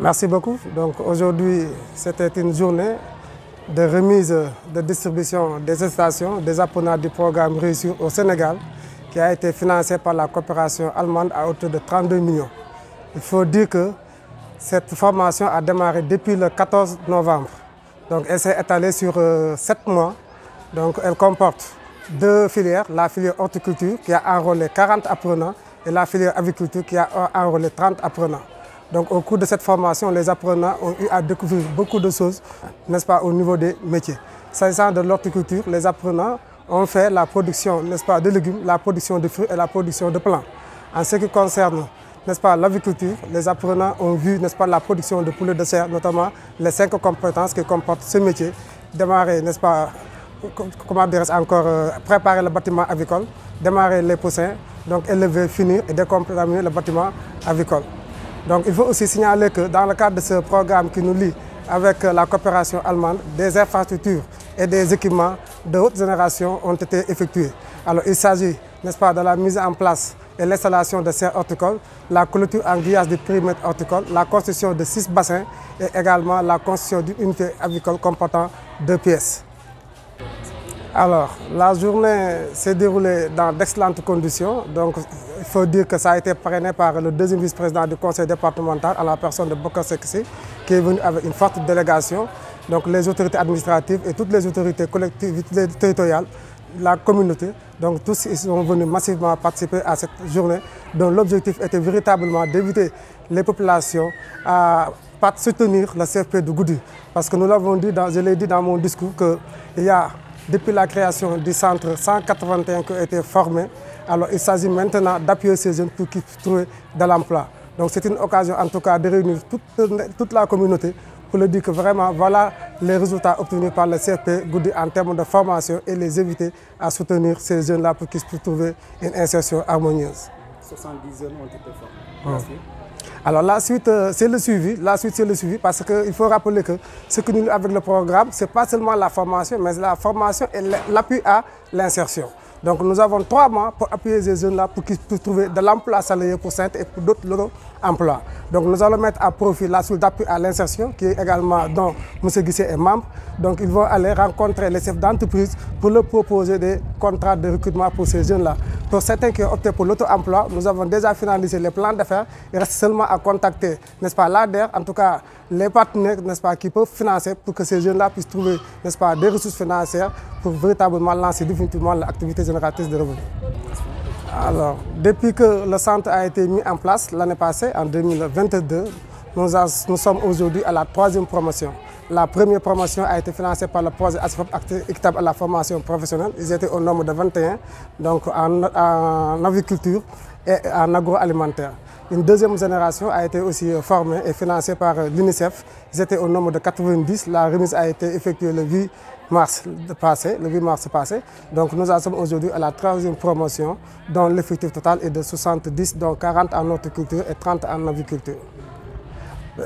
Merci beaucoup. Donc aujourd'hui, c'était une journée de remise de distribution des stations, des apprenants du programme Réussir au Sénégal, qui a été financé par la coopération allemande à hauteur de 32 millions. Il faut dire que cette formation a démarré depuis le 14 novembre. Donc elle s'est étalée sur 7 mois. Donc elle comporte deux filières, la filière horticulture qui a enrôlé 40 apprenants et la filière aviculture qui a enrôlé 30 apprenants. Donc au cours de cette formation, les apprenants ont eu à découvrir beaucoup de choses, n'est-ce pas, au niveau des métiers. S'agissant de l'horticulture, les apprenants ont fait la production, n'est-ce pas, de légumes, la production de fruits et la production de plants. En ce qui concerne, n'est-ce pas, l'aviculture, les apprenants ont vu, n'est-ce pas, la production de poulets de serre, notamment les 5 compétences qui comportent ce métier. Démarrer, n'est-ce pas, comment dirais-je encore, préparer le bâtiment avicole, démarrer les poussins, donc élever, finir et décontaminer le bâtiment avicole. Donc il faut aussi signaler que dans le cadre de ce programme qui nous lie avec la coopération allemande, des infrastructures et des équipements de haute génération ont été effectués. Alors il s'agit, n'est-ce pas, de la mise en place et l'installation de serres horticoles, la clôture en grillage du périmètre horticole, la construction de 6 bassins et également la construction d'une unité avicole comportant 2 pièces. Alors, la journée s'est déroulée dans d'excellentes conditions. Donc, il faut dire que ça a été parrainé par le deuxième vice-président du conseil départemental, à la personne de Bokar Sekissi, qui est venu avec une forte délégation. Donc, les autorités administratives et toutes les autorités collectivités territoriales, la communauté, donc tous ils sont venus massivement participer à cette journée, dont l'objectif était véritablement d'éviter les populations à soutenir le CFP de Goudiri. Parce que nous l'avons dit, je l'ai dit dans mon discours, qu'il y a depuis la création du centre 181 qui ont été formés. Alors il s'agit maintenant d'appuyer ces jeunes pour qu'ils puissent trouver de l'emploi. Donc c'est une occasion en tout cas de réunir toute la communauté pour leur dire que vraiment voilà les résultats obtenus par le CFP Goudiri en termes de formation et les éviter à soutenir ces jeunes-là pour qu'ils puissent trouver une insertion harmonieuse. 70 jeunes ont été formés. Alors la suite, c'est le suivi. La suite, c'est le suivi parce qu'il faut rappeler que ce que nous avec le programme, ce n'est pas seulement la formation, mais la formation et l'appui à l'insertion. Donc nous avons 3 mois pour appuyer ces jeunes-là pour qu'ils puissent trouver de l'emploi salarié pour Sainte et pour d'autres emplois. Donc nous allons mettre à profit la suite d'appui à l'insertion qui est également dont M. Guissé est membre. Donc ils vont aller rencontrer les chefs d'entreprise pour leur proposer des contrats de recrutement pour ces jeunes-là. Pour certains qui ont opté pour l'auto-emploi, nous avons déjà finalisé les plans d'affaires. Il reste seulement à contacter, n'est-ce pas, l'ADER, en tout cas les partenaires, n'est-ce pas, qui peuvent financer pour que ces jeunes-là puissent trouver, n'est-ce pas, des ressources financières pour véritablement lancer définitivement l'activité génératrice de revenus. Alors, depuis que le centre a été mis en place l'année passée, en 2022, nous sommes aujourd'hui à la 3e promotion. La première promotion a été financée par le projet Accès équitable à la formation professionnelle. Ils étaient au nombre de 21, donc en aviculture et en agroalimentaire. Une deuxième génération a été aussi formée et financée par l'UNICEF. Ils étaient au nombre de 90. La remise a été effectuée le 8 mars passé. Donc nous en sommes aujourd'hui à la 3e promotion, dont l'effectif total est de 70, dont 40 en horticulture et 30 en aviculture.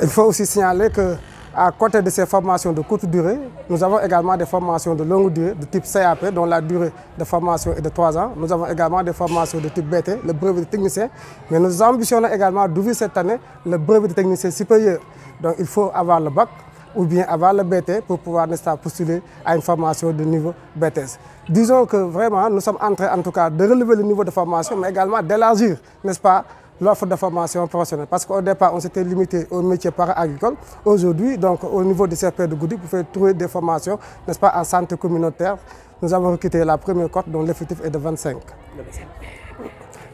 Il faut aussi signaler qu'à côté de ces formations de courte durée, nous avons également des formations de longue durée de type CAP, dont la durée de formation est de 3 ans. Nous avons également des formations de type BT, le brevet de technicien. Mais nous ambitionnons également d'ouvrir cette année le brevet de technicien supérieur. Donc il faut avoir le bac ou bien avoir le BT pour pouvoir postuler à une formation de niveau BTS. Disons que vraiment, nous sommes en train en tout cas de relever le niveau de formation, mais également d'élargir, n'est-ce pas, l'offre de formation professionnelle. Parce qu'au départ, on s'était limité aux métiers para-agricoles. Aujourd'hui, donc, au niveau du CFP de Goudiri, vous pouvez trouver des formations, n'est-ce pas, en santé communautaire. Nous avons recruté la première cohorte dont l'effectif est de 25.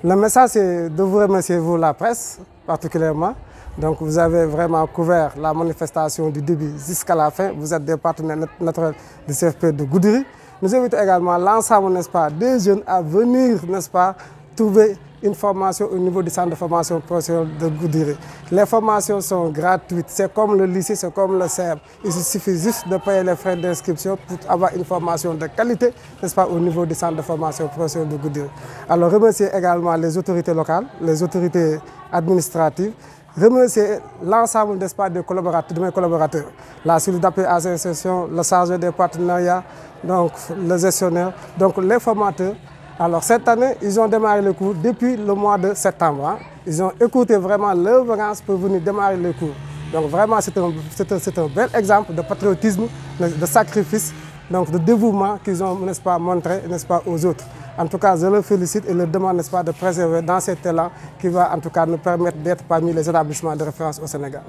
Le message, c'est de vous remercier, vous, la presse, particulièrement. Donc, vous avez vraiment couvert la manifestation du début jusqu'à la fin. Vous êtes des partenaires naturels du CFP de Goudiri. Nous invitons également l'ensemble, n'est-ce pas, des jeunes à venir, n'est-ce pas, trouver une formation au niveau du centre de formation professionnelle de Goudiri. Les formations sont gratuites, c'est comme le lycée, c'est comme le CEP. Il suffit juste de payer les frais d'inscription pour avoir une formation de qualité, n'est-ce pas, au niveau du centre de formation professionnelle de Goudiri. Alors remercier également les autorités locales, les autorités administratives, remercier l'ensemble de mes collaborateurs, la cellule d'appui à l'insertion, le chargé des partenariats, donc le gestionnaire, donc les formateurs. Alors cette année, ils ont démarré le cours depuis le mois de septembre. Ils ont écouté vraiment leur vacances pour venir démarrer le cours. Donc vraiment, c'est un bel exemple de patriotisme, de sacrifice, donc de dévouement qu'ils ont, n'est-ce pas, montré, n'est-ce pas, aux autres. En tout cas, je les félicite et leur demande, n'est-ce pas, de préserver dans ces talents qui va en tout cas nous permettre d'être parmi les établissements de référence au Sénégal.